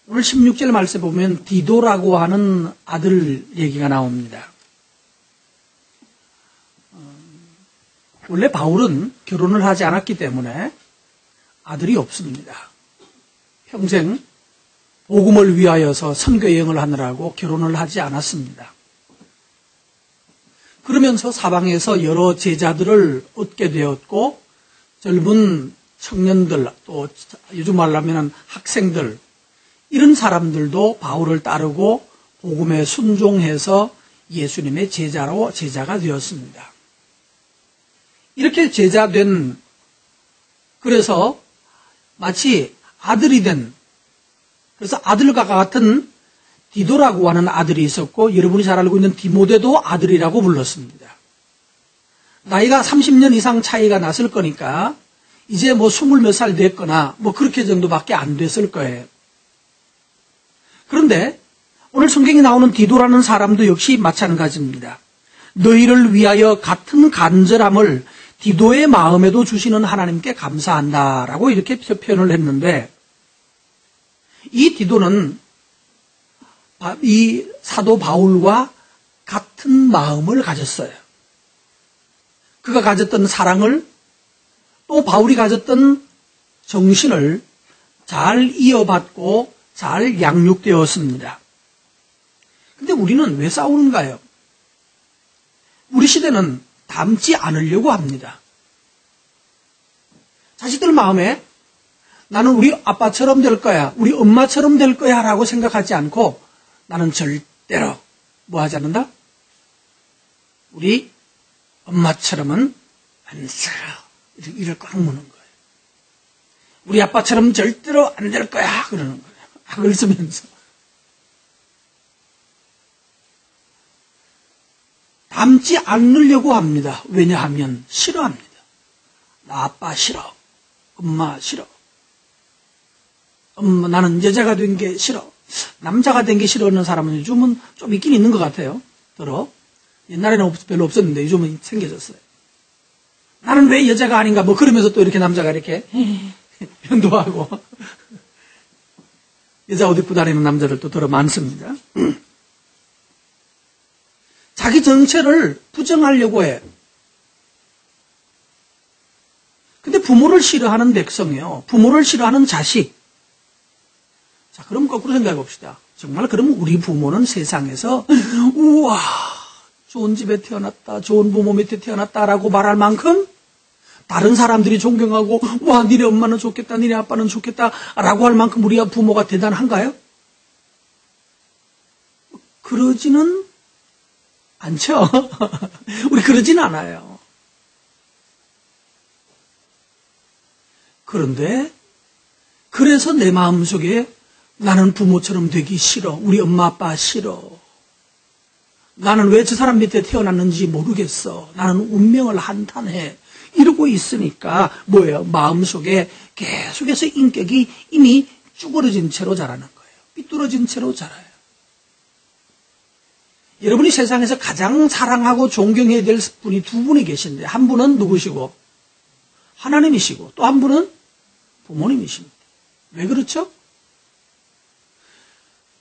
오늘 16절 말씀에 보면 디도라고 하는 아들 얘기가 나옵니다. 원래 바울은 결혼을 하지 않았기 때문에 아들이 없습니다. 평생 복음을 위하여서 선교 여행을 하느라고 결혼을 하지 않았습니다. 그러면서 사방에서 여러 제자들을 얻게 되었고 젊은 청년들 또 요즘 말로 하면 학생들 이런 사람들도 바울을 따르고 복음에 순종해서 예수님의 제자가 되었습니다. 이렇게 제자된 그래서 마치 아들이 된 그래서 아들과 같은 디도라고 하는 아들이 있었고 여러분이 잘 알고 있는 디모데도 아들이라고 불렀습니다. 나이가 30년 이상 차이가 났을 거니까 이제 뭐 20몇 살 됐거나 뭐 그렇게 정도밖에 안 됐을 거예요. 그런데 오늘 성경에 나오는 디도라는 사람도 역시 마찬가지입니다. 너희를 위하여 같은 간절함을 디도의 마음에도 주시는 하나님께 감사한다라고 이렇게 표현을 했는데 이 디도는 이 사도 바울과 같은 마음을 가졌어요. 그가 가졌던 사랑을 또 바울이 가졌던 정신을 잘 이어받고 잘 양육되었습니다. 근데 우리는 왜 싸우는가요? 우리 시대는 닮지 않으려고 합니다. 자식들 마음에 나는 우리 아빠처럼 될 거야, 우리 엄마처럼 될 거야 라고 생각하지 않고 나는 절대로 뭐 하지 않는다? 우리 엄마처럼은 안 살아. 이를 꽉 무는 거예요. 우리 아빠처럼 절대로 안 될 거야 그러는 거예요. 악을 쓰면서. 닮지 않으려고 합니다. 왜냐하면 싫어합니다. 나 아빠 싫어. 엄마 싫어. 나는 여자가 된 게 싫어. 남자가 된 게 싫어하는 사람은 요즘은 좀 있긴 있는 것 같아요. 옛날에는 별로 없었는데 요즘은 생겨졌어요. 나는 왜 여자가 아닌가 뭐 그러면서 또 이렇게 남자가 이렇게 변도하고 여자 옷 입고 다니는 남자들도 더러 많습니다. 자기 정체를 부정하려고 해. 근데 부모를 싫어하는 백성이요. 부모를 싫어하는 자식. 자, 그럼 거꾸로 생각해 봅시다. 정말 그럼 우리 부모는 세상에서 우와 좋은 집에 태어났다, 좋은 부모 밑에 태어났다라고 말할 만큼 다른 사람들이 존경하고 와 니네 엄마는 좋겠다, 니네 아빠는 좋겠다라고 할 만큼 우리 부모가 대단한가요? 그러지는 않죠. 우리 그러진 않아요. 그런데 그래서 내 마음속에 나는 부모처럼 되기 싫어. 우리 엄마 아빠 싫어. 나는 왜 저 사람 밑에 태어났는지 모르겠어. 나는 운명을 한탄해. 이러고 있으니까 뭐예요? 마음속에 계속해서 인격이 이미 쭈그러진 채로 자라는 거예요. 삐뚤어진 채로 자라요. 여러분이 세상에서 가장 사랑하고 존경해야 될 분이 두 분이 계신데 한 분은 누구시고? 하나님이시고 또 한 분은 부모님이십니다. 왜 그렇죠?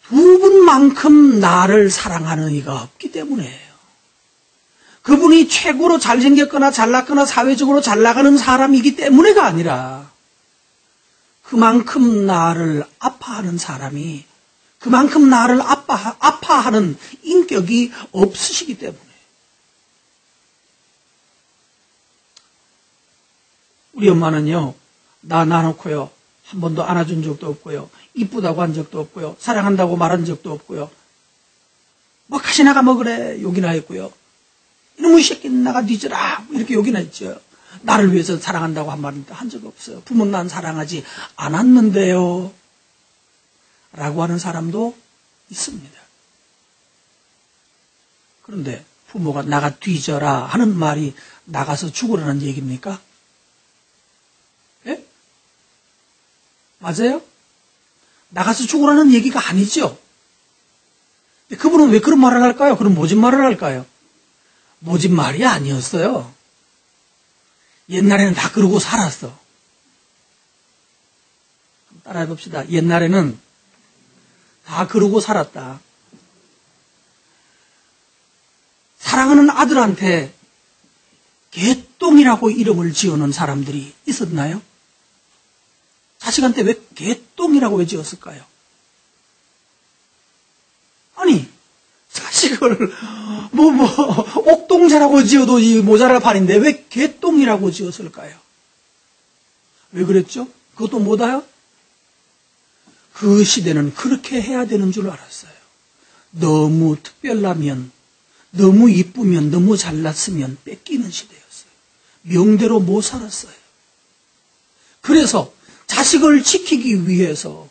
두 분만큼 나를 사랑하는 이가 없기 때문이에요. 그분이 최고로 잘생겼거나 잘났거나 사회적으로 잘 나가는 사람이기 때문에가 아니라 그만큼 나를 아파하는 사람이 그만큼 나를 아파하는 인격이 없으시기 때문에 우리 엄마는요 나 놔놓고요 한 번도 안아준 적도 없고요 이쁘다고 한 적도 없고요 사랑한다고 말한 적도 없고요 뭐 가시나가 먹으래 욕이나 했고요 이놈의 새끼 나가 뒤져라 이렇게 욕이나 했죠. 나를 위해서 사랑한다고 한 말은 한 적 없어요. 부모는 난 사랑하지 않았는데요 라고 하는 사람도 있습니다. 그런데 부모가 나가 뒤져라 하는 말이 나가서 죽으라는 얘기입니까? 예? 맞아요? 나가서 죽으라는 얘기가 아니죠. 그분은 왜 그런 말을 할까요? 그럼 모진 말을 할까요? 모진 말이 아니었어요. 옛날에는 다 그러고 살았어. 따라해 봅시다. 옛날에는 다 그러고 살았다. 사랑하는 아들한테 개똥이라고 이름을 지어놓은 사람들이 있었나요? 자식한테 왜 개똥이라고 왜 지었을까요? 아니, 자식을 옥동자라고 지어도 이 모자랄 판인데 왜 개똥이라고 지었을까요? 왜 그랬죠? 그것도 뭐다요? 그 시대는 그렇게 해야 되는 줄 알았어요. 너무 특별하면, 너무 이쁘면, 너무 잘났으면 뺏기는 시대였어요. 명대로 못 살았어요. 그래서 자식을 지키기 위해서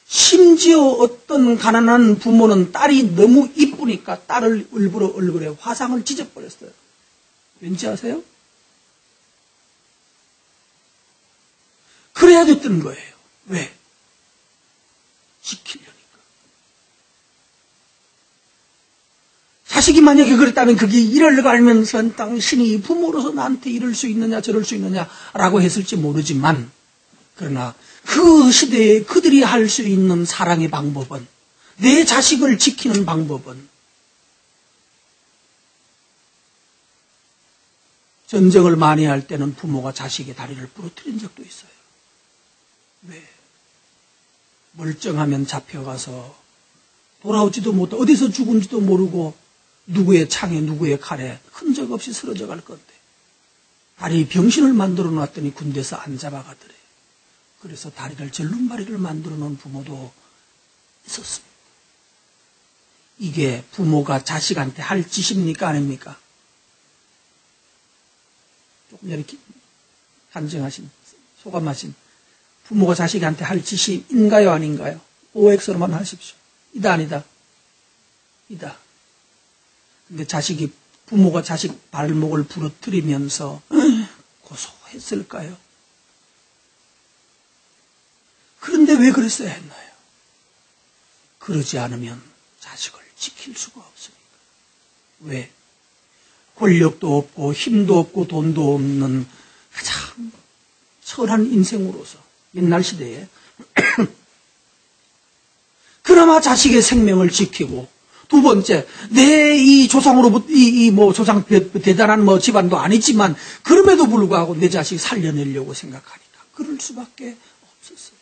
심지어 어떤 가난한 부모는 딸이 너무 이쁘니까 딸을 일부러 얼굴에 화상을 찢어버렸어요. 왠지 아세요? 그래야 됐던 거예요. 왜? 지키려니까. 자식이 만약에 그랬다면 그게 이럴 거 알면서 당신이 부모로서 나한테 이럴 수 있느냐 저럴 수 있느냐라고 했을지 모르지만, 그러나 그 시대에 그들이 할 수 있는 사랑의 방법은, 내 자식을 지키는 방법은, 전쟁을 많이 할 때는 부모가 자식의 다리를 부러뜨린 적도 있어요. 왜? 멀쩡하면 잡혀가서 돌아오지도 못하고 어디서 죽은지도 모르고 누구의 창에 누구의 칼에 흔적 없이 쓰러져 갈 건데 다리 병신을 만들어 놨더니 군대에서 안 잡아가더래. 그래서 다리를 절름발이를 만들어 놓은 부모도 있었습니다. 이게 부모가 자식한테 할 짓입니까 아닙니까? 조금 전에 간증하신, 소감하신 부모가 자식한테 할 짓인가요 아닌가요? OX로만 하십시오. 이다 아니다. 이다. 근데 부모가 자식 발목을 부러뜨리면서 고소했을까요? 그런데 왜 그랬어야 했나요? 그러지 않으면 자식을 지킬 수가 없으니까. 왜? 권력도 없고 힘도 없고 돈도 없는 가장 철한 인생으로서 옛날 시대에 그나마 자식의 생명을 지키고, 두 번째, 내 이 조상으로부터, 조상 대단한 집안도 아니지만, 그럼에도 불구하고 내 자식 살려내려고 생각하니까, 그럴 수밖에 없었어요.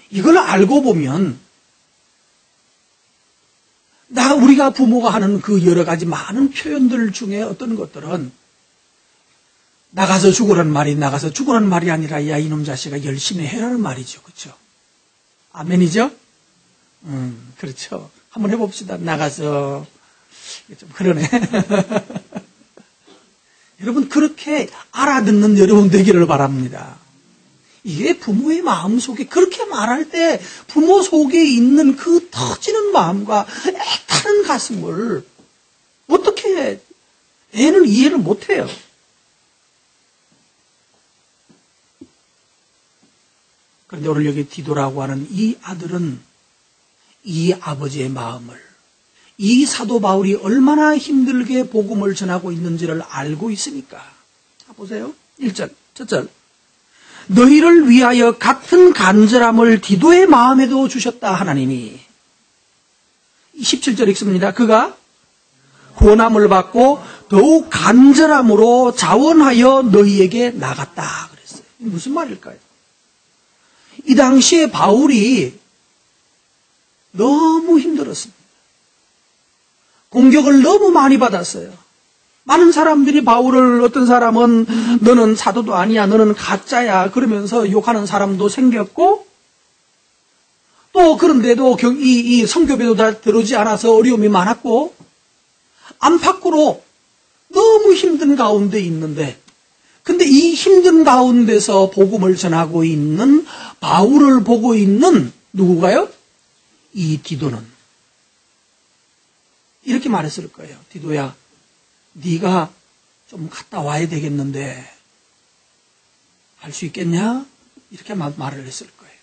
이걸 알고 보면, 우리가 부모가 하는 그 여러 가지 많은 표현들 중에 어떤 것들은, 나가서 죽으라는 말이 아니라, 야, 이놈 자식아, 열심히 해라는 말이죠. 그렇죠? 아멘이죠? 그렇죠. 한번 해봅시다. 나가서. 좀 그러네. 여러분, 그렇게 알아듣는 여러분 되기를 바랍니다. 이게 부모의 마음 속에, 그렇게 말할 때 부모 속에 있는 그 터지는 마음과 애타는 가슴을 어떻게 애는 이해를 못해요. 그런데 오늘 여기 디도라고 하는 이 아들은 이 아버지의 마음을, 이 사도 바울이 얼마나 힘들게 복음을 전하고 있는지를 알고 있으니까. 자, 보세요. 1절, 첫 절. 너희를 위하여 같은 간절함을 디도의 마음에도 주셨다 하나님이. 17절 읽습니다. 그가 고난을 받고 더욱 간절함으로 자원하여 너희에게 나갔다 그랬어요. 무슨 말일까요? 이 당시에 바울이 너무 힘들었습니다. 공격을 너무 많이 받았어요. 많은 사람들이 바울을, 어떤 사람은 너는 사도도 아니야, 너는 가짜야 그러면서 욕하는 사람도 생겼고, 또 그런데도 이 성교배도 다 들어오지 않아서 어려움이 많았고, 안팎으로 너무 힘든 가운데 있는데, 근데 이 힘든 가운데서 복음을 전하고 있는 바울을 보고 있는 누구가요? 이 디도는 이렇게 말했을 거예요. 디도야, 네가 좀 갔다 와야 되겠는데 할 수 있겠냐? 이렇게 말을 했을 거예요.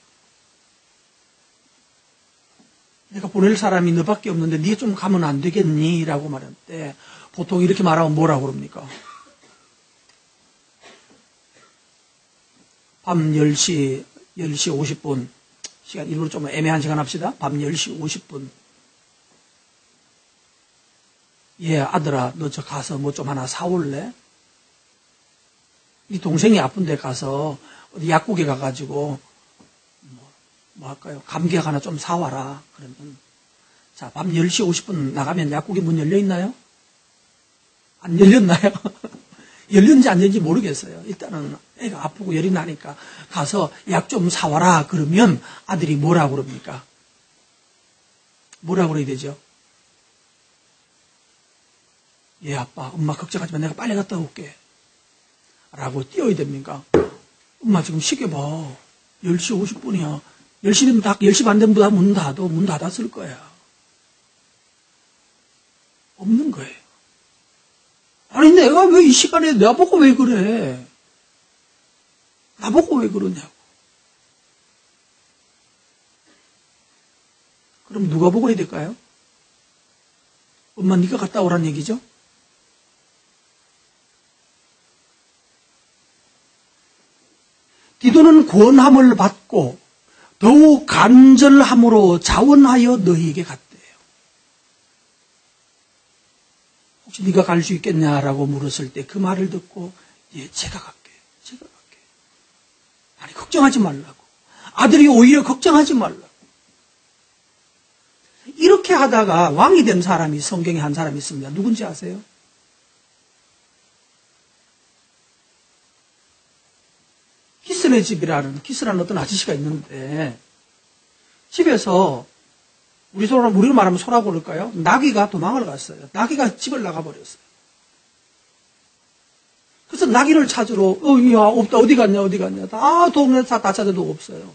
내가 보낼 사람이 너밖에 없는데 네가 좀 가면 안 되겠니? 라고 말할 때 보통 이렇게 말하면 뭐라고 그럽니까? 밤 10시, 10시 50분. 시간, 일부러 좀 애매한 시간 합시다. 밤 10시 50분. 예, 아들아, 너 저 가서 뭐 좀 하나 사올래? 이 동생이 아픈 데 가서 어디 약국에 가가지고 뭐 할까요? 감기약 하나 좀 사와라. 그러면 자, 밤 10시 50분 나가면 약국에 문 열려 있나요? 안 열렸나요? 열렸는지 안 열렸는지 모르겠어요. 일단은 애가 아프고 열이 나니까 가서 약 좀 사와라. 그러면 아들이 뭐라고 그럽니까? 뭐라고 그래야 되죠? 예, 아빠, 엄마 걱정하지 마. 내가 빨리 갔다 올게. 라고 뛰어야 됩니까? 엄마 지금 시계 봐. 10시 50분이야. 10시면 딱, 10시 반 되면 문 닫아. 문 닫았을 거야. 없는 거예요. 아니, 내가 왜 이 시간에 나보고 왜 그래? 나보고 왜 그러냐고. 그럼 누가 보고 해야 될까요? 엄마 네가 갔다 오란 얘기죠? 기도는 권함을 받고 더욱 간절함으로 자원하여 너희에게 갔대요. 혹시 네가 갈 수 있겠냐라고 물었을 때 그 말을 듣고 예, 제가 갈게. 아니 걱정하지 말라고. 아들이 오히려 걱정하지 말라고. 이렇게 하다가 왕이 된 사람이 성경에 한 사람이 있습니다. 누군지 아세요? 기스네 집이라는 기스라는 어떤 아저씨가 있는데 집에서 우리로 말하면 소라고 그럴까요? 나귀가 도망을 갔어요. 나귀가 집을 나가버렸어요. 그래서 나귀를 찾으러 야 없다 어디 갔냐 다 동네 다 찾아도 없어요.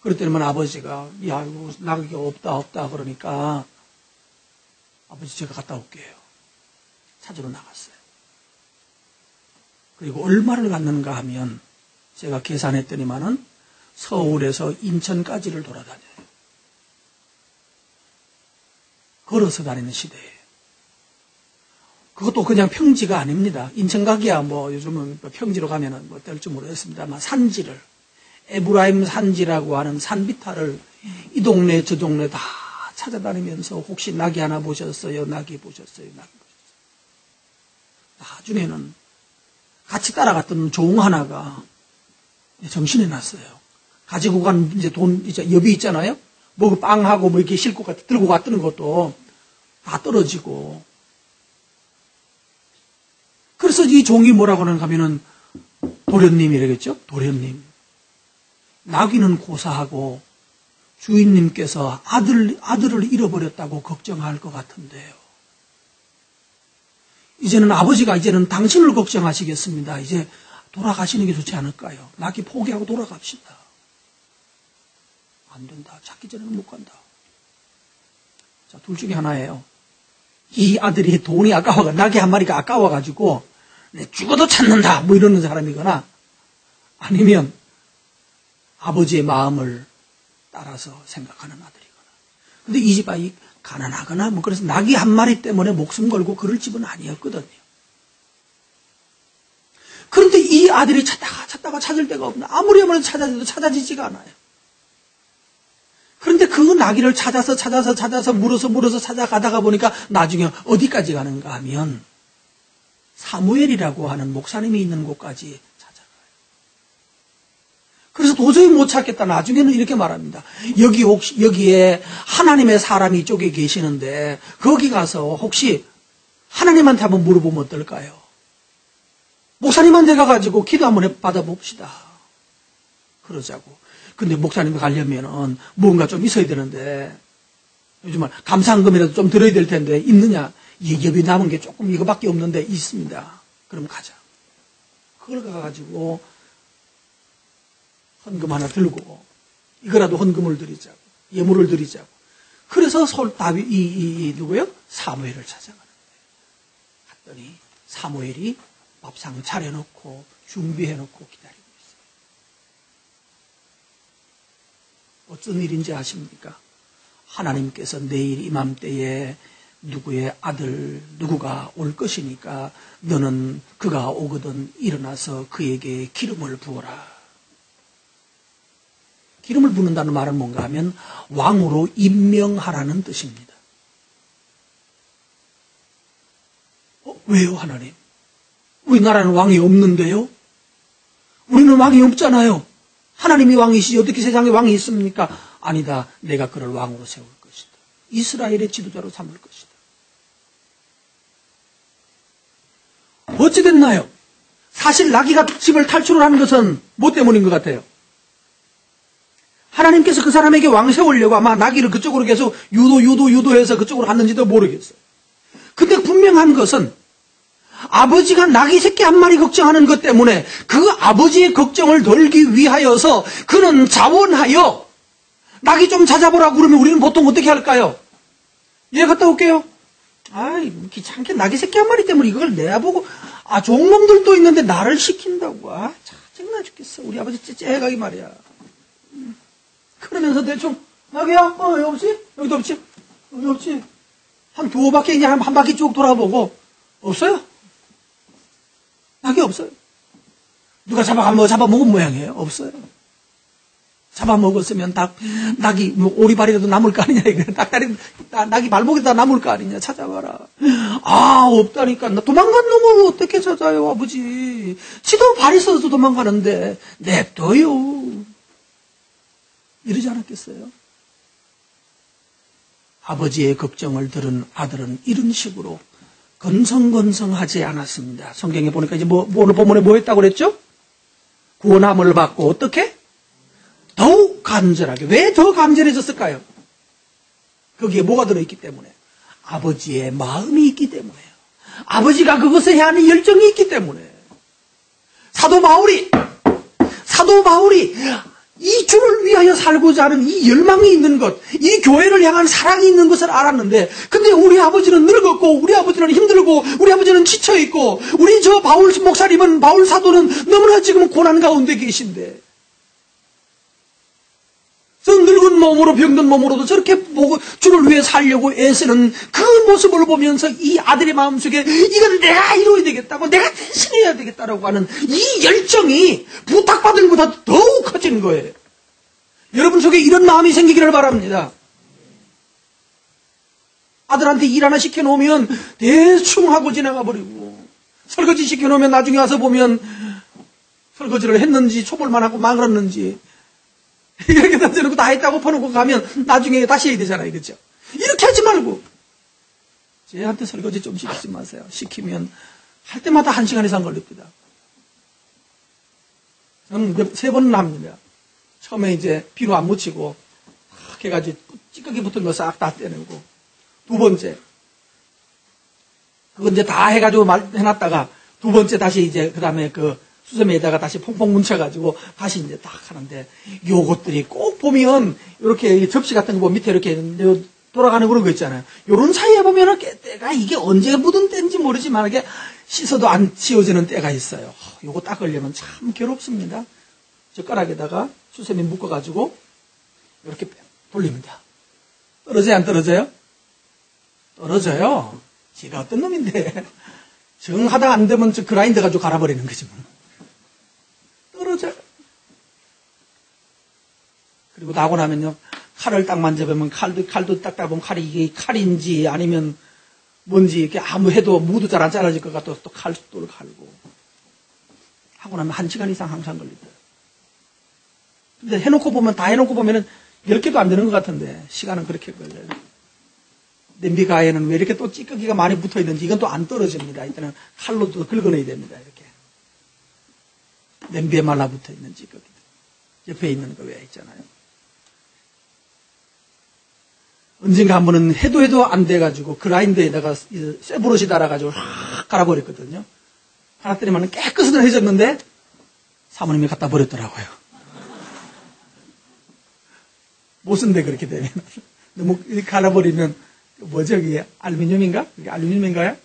그랬더니 아버지가 야 이거 나귀가 없다 그러니까 아버지 제가 갔다 올게요. 찾으러 나갔어요. 그리고 얼마를 갔는가 하면 제가 계산했더니만은 서울에서 인천까지를 돌아다녀요. 걸어서 다니는 시대예요. 그것도 그냥 평지가 아닙니다. 인천 가기야 뭐 요즘은 평지로 가면은 뭐 어떨지 모르겠습니다만 산지를 에브라임 산지라고 하는 산비탈을 이 동네 저 동네 다 찾아다니면서 혹시 나귀 하나 보셨어요? 나귀 보셨어요? 나중에는 같이 따라갔던 종 하나가 정신이 났어요. 가지고 간 이제 돈, 이제 여비 있잖아요? 뭐 빵하고 뭐 이렇게 싣고 들고 갔던 것도 다 떨어지고. 그래서 이 종이 뭐라고 하는가 하면은 도련님이라겠죠? 도련님. 나귀는 고사하고 주인님께서 아들을 잃어버렸다고 걱정할 것 같은데요. 이제는 아버지가 이제는 당신을 걱정하시겠습니다. 이제 돌아가시는 게 좋지 않을까요? 나귀 포기하고 돌아갑시다. 안 된다. 찾기 전에는 못 간다. 자, 둘 중에 하나예요. 이 아들이 돈이 나귀 한 마리가 아까워가지고 내 죽어도 찾는다 뭐 이러는 사람이거나 아니면 아버지의 마음을 따라서 생각하는 아들이거나. 근데 이 집 아이 가난하거나 뭐 그래서 나귀 한 마리 때문에 목숨 걸고 그럴 집은 아니었거든요. 그런데 이 아들이 찾다가 찾을 데가 없나. 아무리 하면 찾아지지가 않아요. 그런데 그 나귀를 찾아서 물어서 찾아가다가 보니까 나중에 어디까지 가는가 하면 사무엘이라고 하는 목사님이 있는 곳까지 찾아가요. 그래서 도저히 못 찾겠다. 나중에는 이렇게 말합니다. 여기에 하나님의 사람이 이쪽에 계시는데 거기 가서 혹시 하나님한테 한번 물어보면 어떨까요? 목사님한테 가가지고 기도 한번 받아봅시다. 그러자고. 근데 목사님 가려면은 뭔가 좀 있어야 되는데 요즘은 감사한금이라도 좀 들어야 될 텐데 있느냐? 예겹이 남은 게 조금 이거밖에 없는데 있습니다. 그럼 가자. 그걸 가가지고 헌금 하나 들고 이거라도 헌금을 드리자고 예물을 드리자고. 그래서 다윗 누구요? 사무엘을 찾아가는 거예요. 갔더니 사무엘이 밥상 차려놓고 준비해놓고 기다리고 있어요. 어떤 일인지 아십니까? 하나님께서 내일 이맘때에 누구의 아들 누구가 올 것이니까 너는 그가 오거든 일어나서 그에게 기름을 부어라. 기름을 붓는다는 말은 뭔가 하면 왕으로 임명하라는 뜻입니다. 왜요, 하나님? 우리나라는 왕이 없는데요? 우리는 왕이 없잖아요. 하나님이 왕이시지 어떻게 세상에 왕이 있습니까? 아니다. 내가 그를 왕으로 세울 것이다. 이스라엘의 지도자로 삼을 것이다. 어찌 됐나요? 사실 나귀가 집을 탈출을 한 것은 뭐 때문인 것 같아요? 하나님께서 그 사람에게 왕 세우려고 아마 나귀를 그쪽으로 계속 유도해서 그쪽으로 갔는지도 모르겠어요. 근데 분명한 것은 아버지가 나귀 새끼 한 마리 걱정하는 것 때문에 그 아버지의 걱정을 덜기 위하여서 그는 자원하여 나귀 좀 찾아보라고 그러면 우리는 보통 어떻게 할까요? 예, 갔다 올게요. 아이, 귀찮게 나귀 새끼 한 마리 때문에 이걸 내보고, 좋은 놈들도 있는데 나를 시킨다고. 짜증나 죽겠어. 우리 아버지 째째해가기 말이야. 그러면서 대충, 나귀야? 여기 없지? 여기도 없지? 여기 없지? 한 두어 바퀴, 그냥 한 바퀴 쭉 돌아보고, 없어요? 나귀 없어요. 누가 잡아먹은 모양이에요? 없어요. 잡아먹었으면 낙이, 오리발이라도 남을 거 아니냐, 이거. 낙이 발목에다 남을 거 아니냐, 찾아봐라. 없다니까. 나 도망간 놈을 어떻게 찾아요, 아버지. 지도 발 있어서 도망가는데, 냅둬요. 이러지 않았겠어요? 아버지의 걱정을 들은 아들은 이런 식으로 건성건성하지 않았습니다. 성경에 보니까 이제 오늘 본문에 뭐 했다고 그랬죠? 구원함을 받고 어떻게? 더욱 간절하게. 왜 더 간절해졌을까요? 거기에 뭐가 들어있기 때문에? 아버지의 마음이 있기 때문에요. 아버지가 그것을 해야 하는 열정이 있기 때문에. 사도 바울이 이 주를 위하여 살고자 하는 이 열망이 있는 것, 이 교회를 향한 사랑이 있는 것을 알았는데, 근데 우리 아버지는 늙었고, 우리 아버지는 힘들고, 우리 아버지는 지쳐있고, 우리 저 바울 목사님은, 바울 사도는 너무나 지금 고난 가운데 계신데, 저 늙은 몸으로 병든 몸으로도 저렇게 보고 주를 위해 살려고 애쓰는 그 모습을 보면서 이 아들의 마음속에 이건 내가 이루어야 되겠다고, 내가 대신해야 되겠다라고 하는 이 열정이 부탁받은 것보다 더욱 커진 거예요. 여러분 속에 이런 마음이 생기기를 바랍니다. 아들한테 일 하나 시켜놓으면 대충 하고 지나가 버리고, 설거지 시켜놓으면 나중에 와서 보면 설거지를 했는지 초벌만 하고 망했는지 이렇게 던져놓고 다 했다고 퍼놓고 가면 나중에 다시 해야 되잖아요. 그렇죠? 이렇게 하지 말고 쟤한테 설거지 좀 시키지 마세요. 시키면 할 때마다 1시간 이상 걸립니다. 저는 3번은 합니다. 처음에 이제 비누 안 묻히고 탁 해가지고 찌꺼기 붙은 거 싹 다 떼내고, 두 번째 그거 이제 다 해가지고 해놨다가 두 번째 다시 이제 그 다음에 그 수세미에다가 다시 퐁퐁 뭉쳐가지고 다시 이제 딱 하는데, 요것들이 꼭 보면 이렇게 접시 같은 거 보면 밑에 이렇게 돌아가는 그런 거 있잖아요. 요런 사이에 보면은 때가 이게 언제 묻은 때인지 모르지만 이게 씻어도 안 치워지는 때가 있어요. 요거 닦으려면 참 괴롭습니다. 젓가락에다가 수세미 묶어가지고 이렇게 돌립니다. 떨어져요, 안 떨어져요? 떨어져요. 지가 어떤 놈인데. 정 하다 안 되면 저 그라인더 가지고 갈아버리는 거지 뭐. 떨어져요. 그리고 나고 나면요, 칼을 딱 만져보면 칼도 딱 따보면 칼이 이게 칼인지 아니면 뭔지 이렇게 아무 해도 무도 잘 안 잘라질 것 같아서 또 칼도 갈고 하고 나면 1시간 이상 항상 걸리더라고요. 근데 해놓고 보면, 다 해놓고 보면은 10개도 안 되는 것 같은데 시간은 그렇게 걸려요. 냄비 가에는 왜 이렇게 또 찌꺼기가 많이 붙어 있는지 이건 또 안 떨어집니다. 이때는 칼로 또 긁어내야 됩니다. 이렇게 냄비에 말라붙어 있는 찌꺼기들, 옆에 있는 거 왜 있잖아요. 언젠가 한 번은 해도 안 돼가지고 그라인더에다가 쇠브러시 달아가지고 확 갈아버렸거든요. 갈았더니만 깨끗해졌는데 사모님이 갖다 버렸더라고요. 못 쓴대 그렇게 되면. 너무 갈아버리면 뭐죠, 이게? 알루미늄인가? 이게 알루미늄인가요?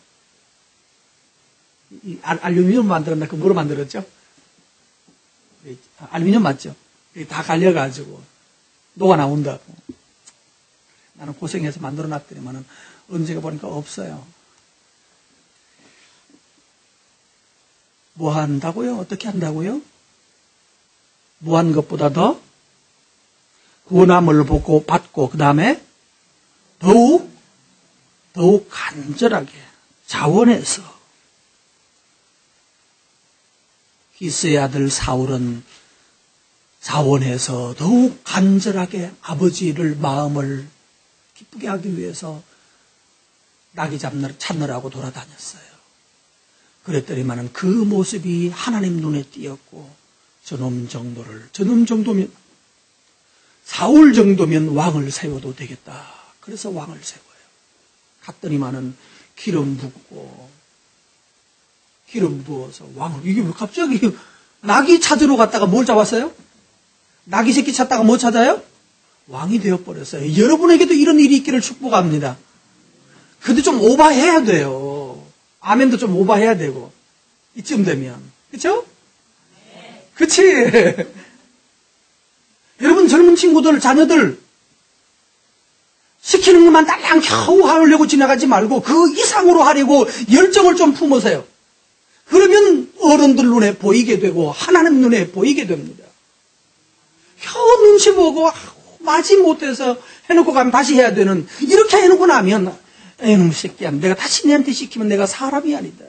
알루미늄 만들었나? 그 뭐로 만들었죠? 알루미늄 맞죠? 다 갈려가지고 녹아 나온다고. 나는 고생해서 만들어 놨더니만은 언제가 보니까 없어요. 뭐 한다고요? 어떻게 한다고요? 뭐 한 것보다 더 구원함을 받고 그 다음에 더욱 간절하게 자원해서 기스의 아들 사울은 자원해서 더욱 간절하게 아버지를 마음을 기쁘게 하기 위해서 나귀 찾느라고 돌아다녔어요. 그랬더니만은 그 모습이 하나님 눈에 띄었고 저놈 정도면 사울 정도면 왕을 세워도 되겠다. 그래서 왕을 세워요. 갔더니만은 기름 부어서 왕을, 이게 왜 갑자기 나귀 찾으러 갔다가 뭘 잡았어요? 나귀 새끼 찾다가 뭐 찾아요? 왕이 되어버렸어요. 여러분에게도 이런 일이 있기를 축복합니다. 근데 좀 오바해야 돼요. 아멘도 좀 오바해야 되고. 이쯤 되면. 그쵸? 그치? 여러분 젊은 친구들, 자녀들 시키는 것만 딸랑 겨우 하려고 지나가지 말고 그 이상으로 하려고 열정을 좀 품으세요. 그러면 어른들 눈에 보이게 되고 하나님 눈에 보이게 됩니다. 겨우 눈치 보고 마지 못해서 해놓고 가면 다시 해야 되는, 이렇게 해놓고 나면 에놈 새끼야, 내가 다시 내한테 시키면 내가 사람이 아니다.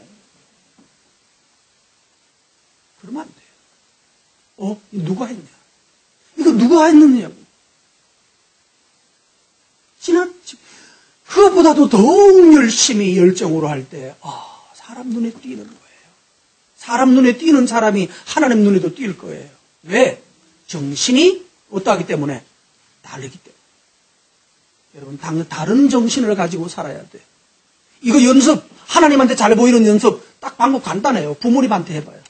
그러면 안 돼요. 누가 했냐? 이거 누가 했느냐고. 그것보다도 더욱 열심히 열정으로 할 때, 사람 눈에 띄는 거예요. 사람 눈에 띄는 사람이 하나님 눈에도 띌 거예요. 왜? 정신이 어떠하기 때문에? 다르기 때문에. 여러분, 다른 정신을 가지고 살아야 돼요. 이거 연습, 하나님한테 잘 보이는 연습, 딱 방법 간단해요. 부모님한테 해봐요.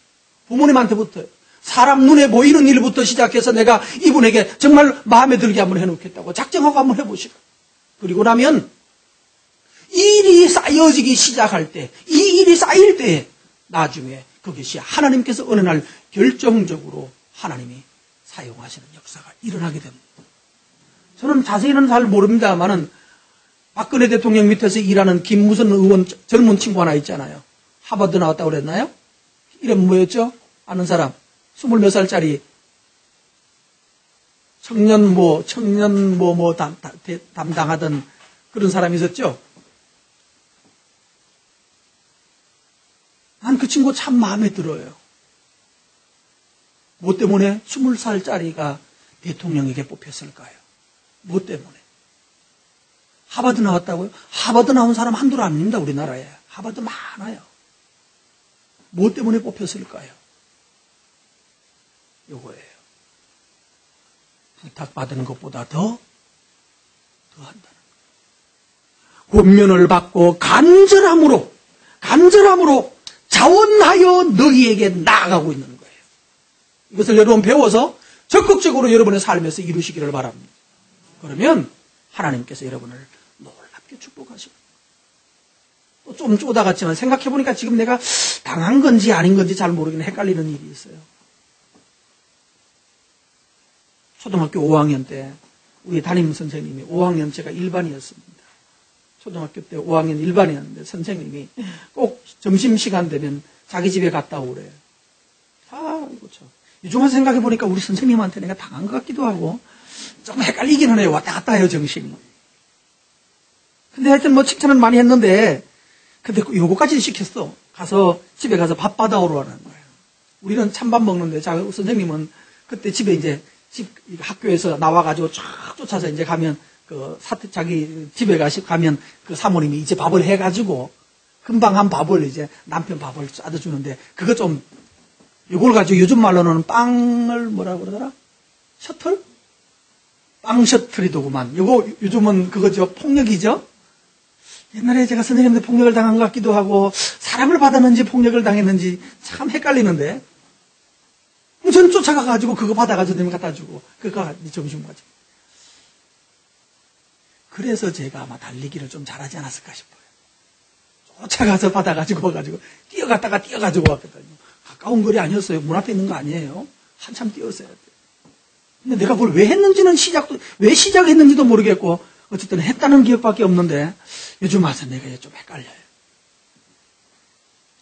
부모님한테부터. 사람 눈에 보이는 일부터 시작해서 내가 이분에게 정말 마음에 들게 한번 해놓겠다고 작정하고 한번 해보시고. 그리고 나면 일이 쌓여지기 시작할 때, 이 일이 쌓일 때 나중에 그것이 하나님께서 어느 날 결정적으로 하나님이 사용하시는 역사가 일어나게 됩니다. 저는 자세히는 잘 모릅니다만은 박근혜 대통령 밑에서 일하는 김무선 의원 젊은 친구 하나 있잖아요. 하버드 나왔다고 그랬나요? 이름 뭐였죠? 아는 사람. 20몇 살짜리 청년 담당하던 그런 사람이 있었죠? 난 그 친구 참 마음에 들어요. 뭐 때문에 20살짜리가 대통령에게 뽑혔을까요? 뭐 때문에? 하버드 나왔다고요? 하버드 나온 사람 한둘 아닙니다, 우리나라에. 하버드 많아요. 뭐 때문에 뽑혔을까요? 요거예요. 부탁받은 것보다 더 한다는 거예요. 권면을 받고 간절함으로 자원하여 너희에게 나아가고 있는 거예요. 이것을 여러분 배워서 적극적으로 여러분의 삶에서 이루시기를 바랍니다. 그러면 하나님께서 여러분을 놀랍게 축복하시고, 또 좀 쪼다갔지만 생각해보니까 지금 내가 당한 건지 아닌 건지 잘 모르겠는 헷갈리는 일이 있어요. 초등학교 5학년 때 우리 담임 선생님이 5학년 제가 1반이었습니다. 초등학교 때 5학년 1반이었는데 선생님이 꼭 점심시간 되면 자기 집에 갔다 오래요. 아이고 참. 요즘만 생각해보니까 우리 선생님한테 내가 당한 것 같기도 하고 좀 헷갈리기는 해요. 왔다 갔다 해요, 정신이. 근데 하여튼 뭐 칭찬은 많이 했는데, 근데 요거까지 시켰어. 집에 가서 밥 받아오라는 거예요. 우리는 찬밥 먹는데, 선생님은 그때 집에 이제 학교에서 나와가지고 쫙 쫓아서 이제 가면 자기 집에 가면 그 사모님이 이제 밥을 해가지고 금방 한 밥을 이제 남편 밥을 싸줘주는데, 그거 좀, 요걸 가지고 요즘 말로는 빵을 뭐라 그러더라? 셔틀? 빵 셔틀이더구만. 요거 요즘은 그거죠. 폭력이죠? 옛날에 제가 선생님한테 폭력을 당한 것 같기도 하고, 사랑을 받았는지 폭력을 당했는지 참 헷갈리는데, 저는 쫓아가가지고 그거 받아가지고 선생님 갖다 주고, 그거 점심 가지고. 그래서 제가 아마 달리기를 좀 잘하지 않았을까 싶어요. 쫓아가서 받아가지고 와가지고, 뛰어가지고 왔거든요. 가까운 거리 아니었어요. 문 앞에 있는 거 아니에요. 한참 뛰었어야 돼요. 근데 내가 그걸 왜 했는지는 왜 시작했는지도 모르겠고, 어쨌든 했다는 기억밖에 없는데 요즘 와서 내가 좀 헷갈려요.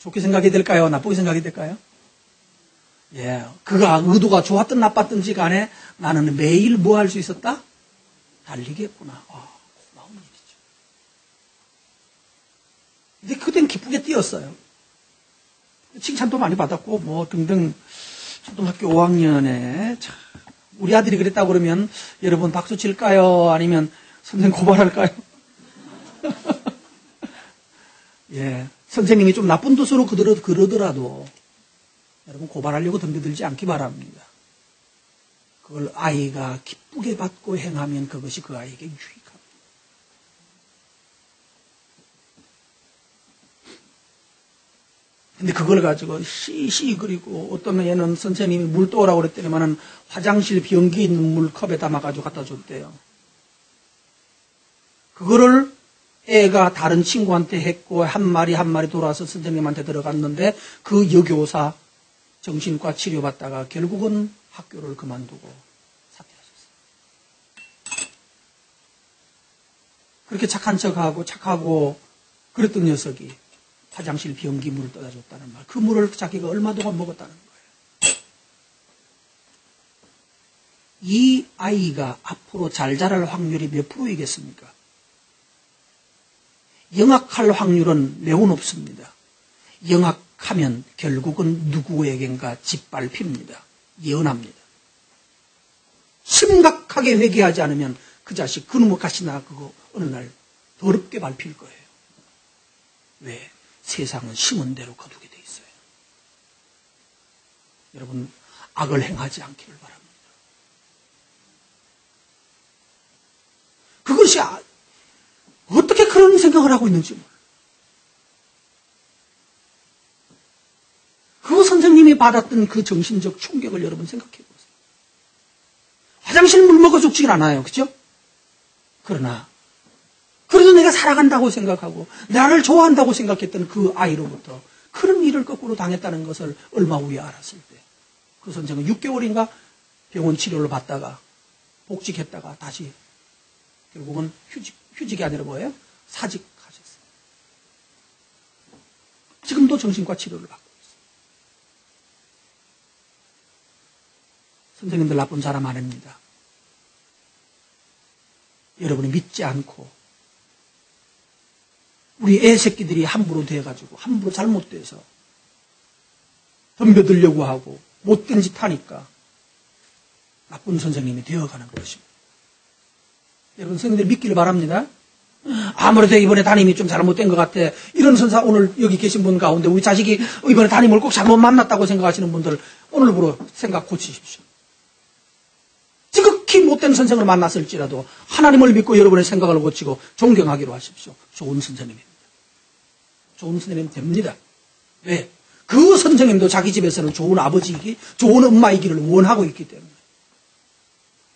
좋게 생각이 될까요? 나쁘게 생각이 될까요? 예, 그가 의도가 좋았든 나빴든지 간에 나는 매일 뭐 할 수 있었다? 달리겠구나. 고마운 일이죠. 근데 그땐 기쁘게 뛰었어요. 칭찬도 많이 받았고 뭐 등등. 초등학교 5학년에 우리 아들이 그랬다고 그러면 여러분 박수 칠까요? 아니면 선생님 고발할까요? 예, 선생님이 좀 나쁜 뜻으로 그러더라도 여러분 고발하려고 덤벼들지 않기 바랍니다. 그걸 아이가 기쁘게 받고 행하면 그것이 그 아이에게 유익합니다. 근데 그걸 가지고 시시 그리고 어떤 애는 선생님이 물 떠오라고 그랬더니만은 화장실 변기 있는 물 컵에 담아가지고 갖다 줬대요. 그거를 애가 다른 친구한테 했고 한 마리 돌아서 선생님한테 들어갔는데 그 여교사 정신과 치료받다가 결국은 학교를 그만두고 사퇴하셨어요. 그렇게 착한 착하고 그랬던 녀석이 화장실 변기 물을 떠다 줬다는 말. 그 물을 자기가 얼마 동안 먹었다는 거예요. 이 아이가 앞으로 잘 자랄 확률이 몇 프로이겠습니까? 영악할 확률은 매우 높습니다. 영악하면 결국은 누구에겐가 짓밟힙니다. 예언합니다. 심각하게 회개하지 않으면 그 자식 그놈의 가시나 그거 어느 날 더럽게 밟힐 거예요. 왜? 세상은 심은 대로 거두게 돼 있어요. 여러분, 악을 행하지 않기를 바랍니다. 그것이 어떻게 그런 생각을 하고 있는지 몰라요. 그 선생님이 받았던 그 정신적 충격을 여러분 생각해 보세요. 화장실 물 먹어 죽지는 않아요. 그죠? 그러나 그래도 내가 살아간다고 생각하고 나를 좋아한다고 생각했던 그 아이로부터 그런 일을 거꾸로 당했다는 것을 얼마 후에 알았을 때 그 선생은 6개월인가 병원 치료를 받다가 복직했다가 다시 결국은 휴직이 아니라 뭐예요? 사직하셨어요. 지금도 정신과 치료를 받고 있어요. 선생님들 나쁜 사람 아닙니다. 여러분이 믿지 않고 우리 애 새끼들이 함부로 돼가지고 함부로 잘못돼서 덤벼들려고 하고 못된 짓 하니까 나쁜 선생님이 되어가는 것입니다. 여러분 선생님들 믿기를 바랍니다. 아무래도 이번에 담임이 좀 잘못된 것 같아. 이런 선사 오늘 여기 계신 분 가운데 우리 자식이 이번에 담임을 꼭 잘못 만났다고 생각하시는 분들 오늘부로 생각 고치십시오. 지극히 못된 선생을 만났을지라도 하나님을 믿고 여러분의 생각을 고치고 존경하기로 하십시오. 좋은 선생님입니다. 좋은 선생님 됩니다. 왜? 그 선생님도 자기 집에서는 좋은 아버지이기, 좋은 엄마이기를 원하고 있기 때문에.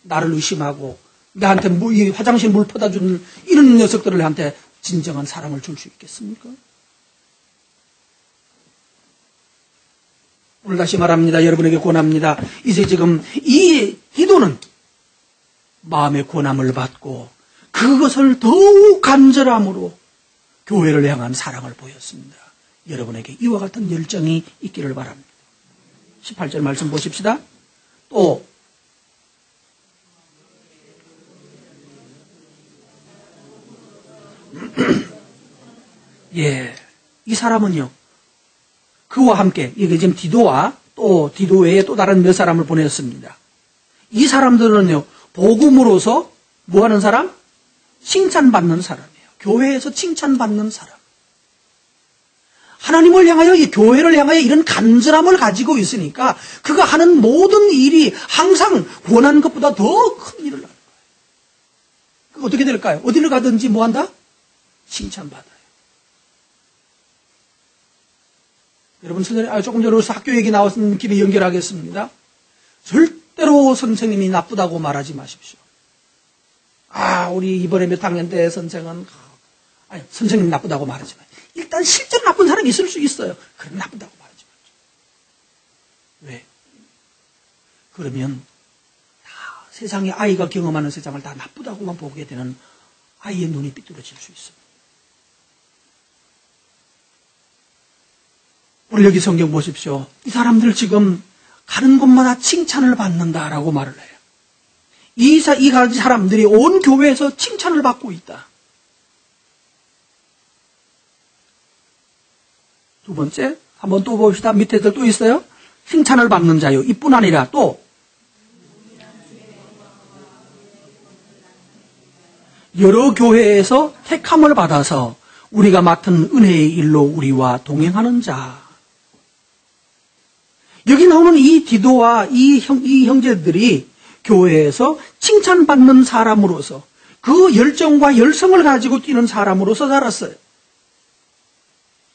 나를 의심하고, 나한테 화장실 물 퍼다 주는 이런 녀석들한테 진정한 사랑을 줄 수 있겠습니까? 오늘 다시 말합니다. 여러분에게 권합니다. 이제 지금 이 기도는 마음의 권함을 받고 그것을 더욱 간절함으로 교회를 향한 사랑을 보였습니다. 여러분에게 이와 같은 열정이 있기를 바랍니다. 18절 말씀 보십시다. 또 예, 이 사람은요. 그와 함께 이게 지금 디도와 또 디도 외에 또 다른 몇 사람을 보냈습니다. 이 사람들은요. 복음으로서 뭐하는 사람? 칭찬받는 사람이에요. 교회에서 칭찬받는 사람. 하나님을 향하여 이 교회를 향하여 이런 간절함을 가지고 있으니까 그가 하는 모든 일이 항상 원하는 것보다 더 큰 일을 하는 거예요. 그 어떻게 될까요? 어디를 가든지 뭐한다? 칭찬받아요. 여러분 조금 전에 학교 얘기 나왔던 길에 연결하겠습니다. 절대로 선생님이 나쁘다고 말하지 마십시오. 우리 이번에 몇 학년 때 선생은 선생님 나쁘다고 말하지 마요. 일단 실제로 나쁜 사람이 있을 수 있어요. 그럼 나쁘다고 말하지 말죠. 왜? 그러면 다 세상에 아이가 경험하는 세상을 다 나쁘다고만 보게 되는 아이의 눈이 삐뚤어질 수 있습니다. 오늘 여기 성경 보십시오. 이 사람들 지금 가는 곳마다 칭찬을 받는다라고 말을 해요. 이 사람들이 온 교회에서 칭찬을 받고 있다. 두 번째, 한번 또 봅시다. 밑에도 또 있어요. 칭찬을 받는 자요. 이뿐 아니라 또 여러 교회에서 택함을 받아서 우리가 맡은 은혜의 일로 우리와 동행하는 자. 여기 나오는 이 디도와 이 형제들이 교회에서 칭찬받는 사람으로서 그 열정과 열성을 가지고 뛰는 사람으로서 자랐어요.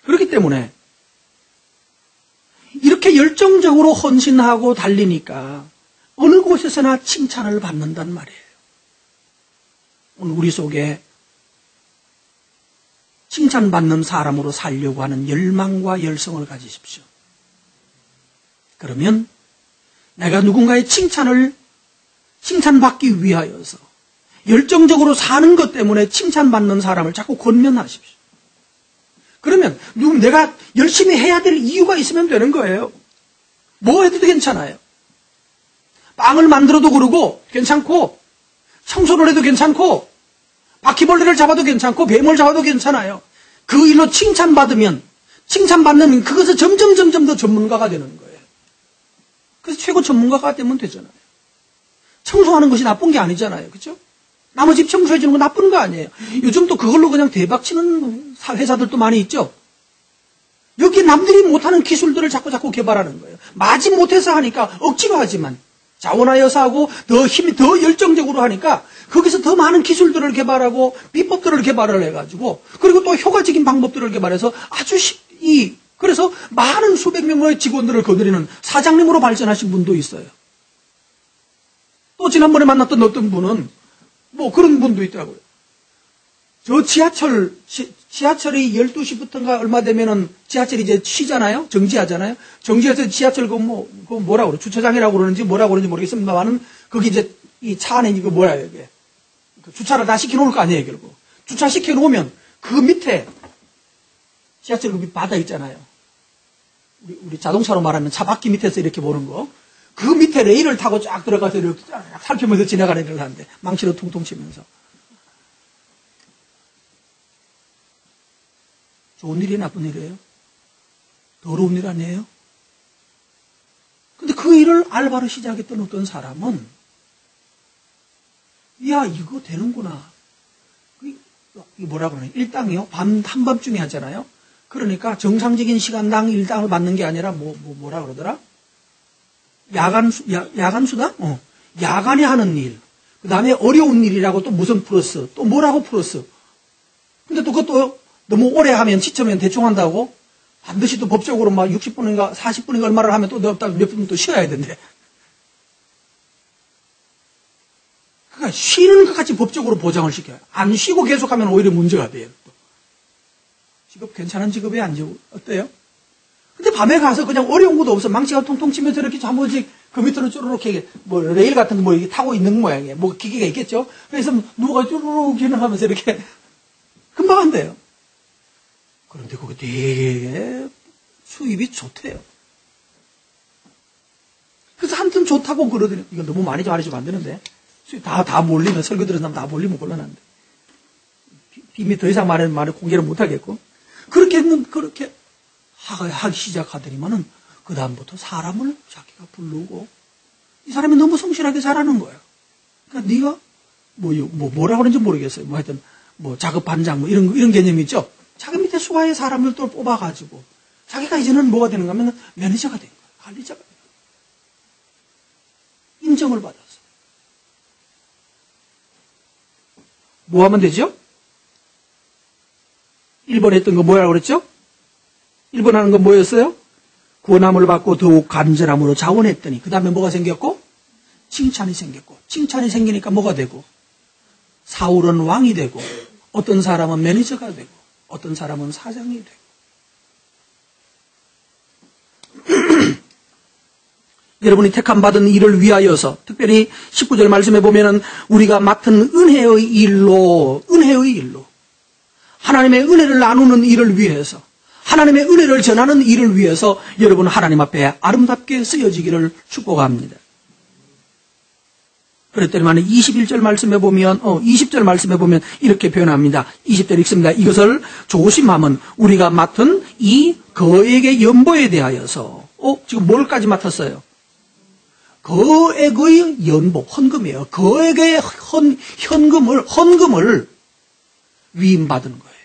그렇기 때문에 이렇게 열정적으로 헌신하고 달리니까 어느 곳에서나 칭찬을 받는단 말이에요. 오늘 우리 속에 칭찬받는 사람으로 살려고 하는 열망과 열성을 가지십시오. 그러면 내가 누군가의 칭찬받기 위하여서 열정적으로 사는 것 때문에 칭찬받는 사람을 자꾸 권면하십시오. 그러면 내가 열심히 해야 될 이유가 있으면 되는 거예요. 뭐 해도 괜찮아요. 빵을 만들어도 그러고 괜찮고, 청소를 해도 괜찮고, 바퀴벌레를 잡아도 괜찮고, 뱀을 잡아도 괜찮아요. 그 일로 칭찬받으면, 칭찬받는 그것을 점점 더 전문가가 되는 거예요. 그래서 최고 전문가가 되면 되잖아요. 청소하는 것이 나쁜 게 아니잖아요. 그렇죠? 남의 집 청소해 주는 건 나쁜 거 아니에요. 요즘 또 그걸로 그냥 대박 치는 회사들도 많이 있죠. 여기 남들이 못하는 기술들을 자꾸 개발하는 거예요. 마지 못해서 하니까 억지로 하지만 자원하여서 하고 더 열정적으로 하니까 거기서 더 많은 기술들을 개발하고 비법들을 개발을 해가지고 그리고 또 효과적인 방법들을 개발해서 그래서 많은 수백 명의 직원들을 거느리는 사장님으로 발전하신 분도 있어요. 또 지난번에 만났던 어떤 분은 뭐 그런 분도 있더라고요. 저 지하철이 12시부터인가 얼마 되면은 지하철이 이제 쉬잖아요? 정지하잖아요? 정지해서 지하철 그거 뭐라고 그래? 주차장이라고 그러는지 뭐라고 그러는지 모르겠습니다만은 거기 이제 이 차 안에 이거 뭐야, 이게. 주차를 다 시켜놓을 거 아니에요, 결국. 주차 시켜놓으면 그 밑에 지하철 그 바다 있잖아요. 우리 자동차로 말하면 차 바퀴 밑에서 이렇게 보는 거. 그 밑에 레일을 타고 쫙 들어가서 이렇게 쫙 살피면서 지나가는 일을 하는데 망치로 퉁퉁 치면서. 좋은 일이에요, 나쁜 일이에요? 더러운 일 아니에요? 근데 그 일을 알바로 시작했던 어떤 사람은 야, 이거 되는구나. 이거 뭐라 그러냐. 일당이요? 한밤중에 하잖아요? 그러니까 정상적인 시간당 일당을 받는 게 아니라 뭐라 그러더라? 야간 수당? 야간에 하는 일. 그 다음에 어려운 일이라고 또 무슨 플러스. 또 뭐라고 플러스. 근데 또 그것도 너무 오래 하면 지쳐면 대충 한다고 반드시 또 법적으로 막 60분인가 40분인가 얼마를 하면 또 몇 분 또 쉬어야 된대. 그러니까 쉬는 것까지 법적으로 보장을 시켜요. 안 쉬고 계속하면 오히려 문제가 돼요. 또. 직업 괜찮은 직업이 아니죠. 어때요? 근데 밤에 가서 그냥 어려운 것도 없어. 망치가 통통 치면서 이렇게 한 번씩 그 밑으로 쭈르륵 뭐 레일 같은 거 이렇게 타고 있는 모양이에요. 뭐 기계가 있겠죠? 그래서 누가 쭈르륵 기능하면서 이렇게 금방 한대요. 그런데 그게 되게 수입이 좋대요. 그래서 한튼 좋다고 그러더니 이거 너무 많이 말해주면 안 되는데 수입 다 몰리면 설교 들은 사람 다 몰리면 곤란한데 비밀 더 이상 말을 공개를 못 하겠고 그렇게 하기 시작하더니만은 그 다음부터 사람을 자기가 부르고 이 사람이 너무 성실하게 잘하는 거예요. 그러니까 네가 뭐라고 하는지 모르겠어요. 뭐 하여튼 뭐 작업 반장 뭐 이런 개념이 있죠. 자기 밑에 수하의 사람을 또 뽑아가지고 자기가 이제는 뭐가 되는가 하면 매니저가 된 거예요. 관리자가 된 거예요. 인정을 받았어. 뭐 하면 되죠? 1번 했던 거 뭐라고 그랬죠? 1번 하는 건 뭐였어요? 구원함을 받고 더욱 간절함으로 자원했더니 그 다음에 뭐가 생겼고? 칭찬이 생겼고 칭찬이 생기니까 뭐가 되고? 사울은 왕이 되고 어떤 사람은 매니저가 되고 어떤 사람은 사장이 되고 여러분이 택함받은 일을 위하여서, 특별히 19절 말씀에 보면은 우리가 맡은 은혜의 일로 하나님의 은혜를 나누는 일을 위해서, 하나님의 은혜를 전하는 일을 위해서 여러분 하나님 앞에 아름답게 쓰여지기를 축복합니다. 그랬더니만 21절 말씀에 보면 20절 말씀에 보면 이렇게 표현합니다. 20절 읽습니다. 이것을 조심함은 우리가 맡은 이 거액의 연보에 대하여서 지금 뭘까지 맡았어요? 거액의 연보, 헌금이에요. 거액의 헌금을 위임받은 거예요.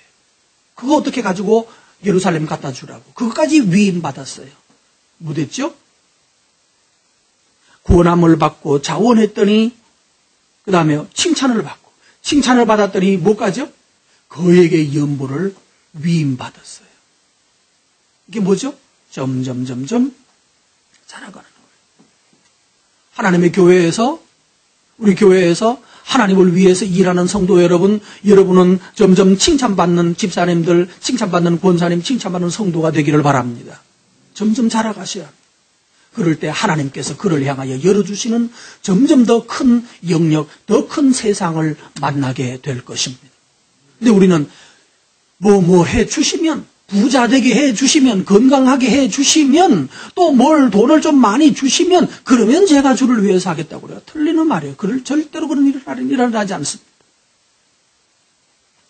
그거 어떻게 가지고 예루살렘 갖다 주라고. 그것까지 위임받았어요. 못했죠? 구원함을 받고 자원했더니 그 다음에 칭찬을 받았더니 뭐까지요? 거액의 연보를 위임받았어요. 이게 뭐죠? 점점 자라가는 거예요. 하나님의 교회에서, 우리 교회에서 하나님을 위해서 일하는 성도 여러분은 점점 칭찬받는 집사님들, 칭찬받는 권사님, 칭찬받는 성도가 되기를 바랍니다. 점점 자라가셔야 합니다. 그럴 때 하나님께서 그를 향하여 열어주시는 점점 더 큰 영역, 더 큰 세상을 만나게 될 것입니다. 근데 우리는 뭐 해주시면, 부자 되게 해주시면, 건강하게 해주시면, 또 돈을 좀 많이 주시면, 그러면 제가 주를 위해서 하겠다고 그래요. 틀리는 말이에요. 절대로 그런 일을 일어나지 않습니다.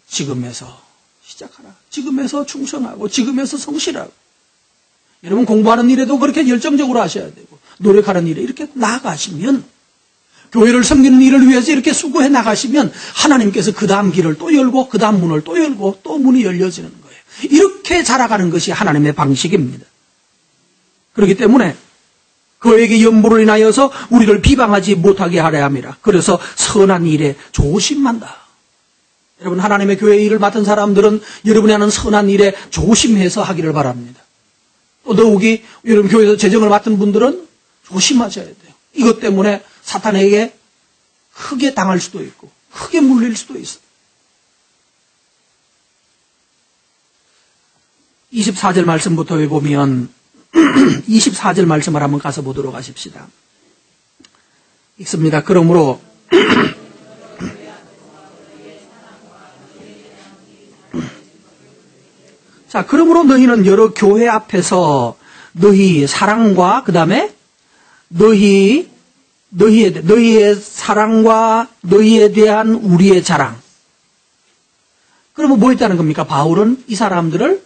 지금에서 시작하라. 지금에서 충성하고, 지금에서 성실하고. 여러분 공부하는 일에도 그렇게 열정적으로 하셔야 되고, 노력하는 일에 이렇게 나아가시면, 교회를 섬기는 일을 위해서 이렇게 수고해 나가시면 하나님께서 그 다음 길을 또 열고 그 다음 문을 또 열고 또 문이 열려지는 거예요. 이렇게 자라가는 것이 하나님의 방식입니다. 그렇기 때문에 그에게 연보를 인하여서 우리를 비방하지 못하게 하려 함이라. 그래서 선한 일에 조심한다. 여러분 하나님의 교회의 일을 맡은 사람들은 여러분이 하는 선한 일에 조심해서 하기를 바랍니다. 또 더욱이 여러분 교회에서 재정을 맡은 분들은 조심하셔야 돼요. 이것 때문에 사탄에게 크게 당할 수도 있고 크게 물릴 수도 있어요. 24절 말씀부터 보면 24절 말씀을 한번 가서 보도록 하십시다. 읽습니다. 그러므로 자, 그러므로 너희는 여러 교회 앞에서 너희 사랑과 그 다음에 너희의 사랑과 너희에 대한 우리의 자랑. 그러면 뭐 있다는 겁니까? 바울은 이 사람들을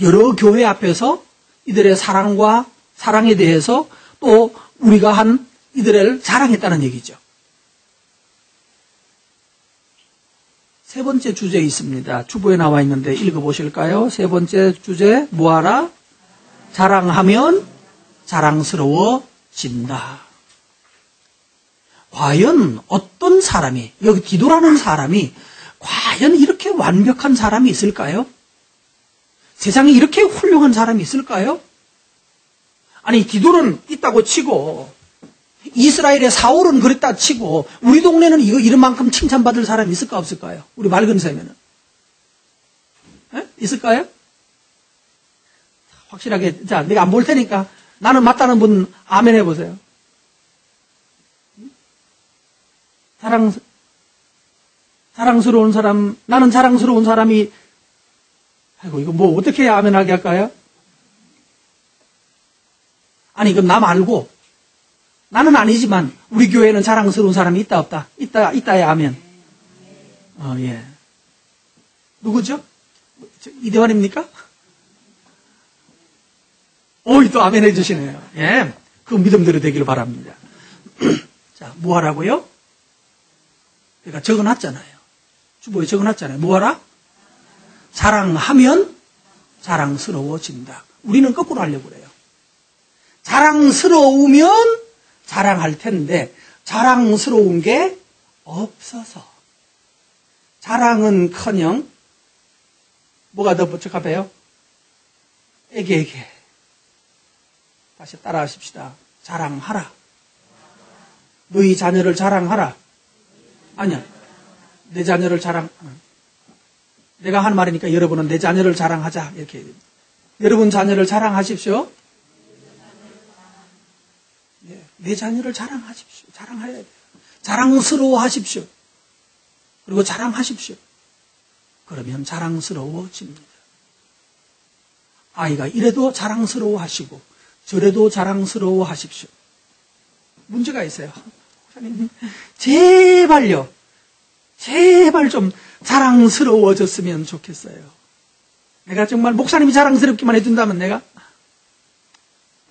여러 교회 앞에서 이들의 사랑과 사랑에 대해서 또 우리가 한 이들을 자랑했다는 얘기죠. 세 번째 주제 있습니다. 주보에 나와 있는데 읽어보실까요? 세 번째 주제 뭐하라? 자랑하면 자랑스러워진다. 과연 어떤 사람이, 여기 디도라는 사람이 과연 이렇게 완벽한 사람이 있을까요? 세상에 이렇게 훌륭한 사람이 있을까요? 아니 디도는 있다고 치고 이스라엘의 사울은 그랬다 치고 우리 동네는 이런만큼 칭찬받을 사람이 있을까 없을까요? 우리 맑은 셈에는. 있을까요? 확실하게, 자, 내가 안 볼 테니까 나는 맞다는 분 아멘 해보세요. 자랑스러운 사람, 나는 자랑스러운 사람이, 아이고, 이거 뭐 어떻게 해야 아멘하게 할까요? 아니, 이건 나 말고, 나는 아니지만, 우리 교회에는 자랑스러운 사람이 있다, 없다? 있다야 아멘. 예. 누구죠? 이대환입니까? 또 아멘 해주시네요. 예. 그 믿음대로 되기를 바랍니다. 자, 뭐 하라고요? 그러니까 적어놨잖아요. 주보에 적어놨잖아요. 뭐 하라? 자랑하면 자랑스러워진다. 우리는 거꾸로 하려고 그래요. 자랑스러우면 자랑할 텐데 자랑스러운 게 없어서 자랑은커녕 뭐가 더 복잡해요? 애게 다시 따라하십시다. 자랑하라. 너희 자녀를 자랑하라. 아니야. 내 자녀를 내가 하는 말이니까 여러분은 내 자녀를 자랑하자. 이렇게. 여러분 자녀를 자랑하십시오. 내 자녀를 자랑하십시오. 자랑해야 돼요. 자랑스러워하십시오. 그리고 자랑하십시오. 그러면 자랑스러워집니다. 아이가 이래도 자랑스러워하시고 저래도 자랑스러워하십시오. 문제가 있어요. 목사님, 제발요. 제발 좀 자랑스러워졌으면 좋겠어요. 내가 정말 목사님이 자랑스럽기만 해준다면 내가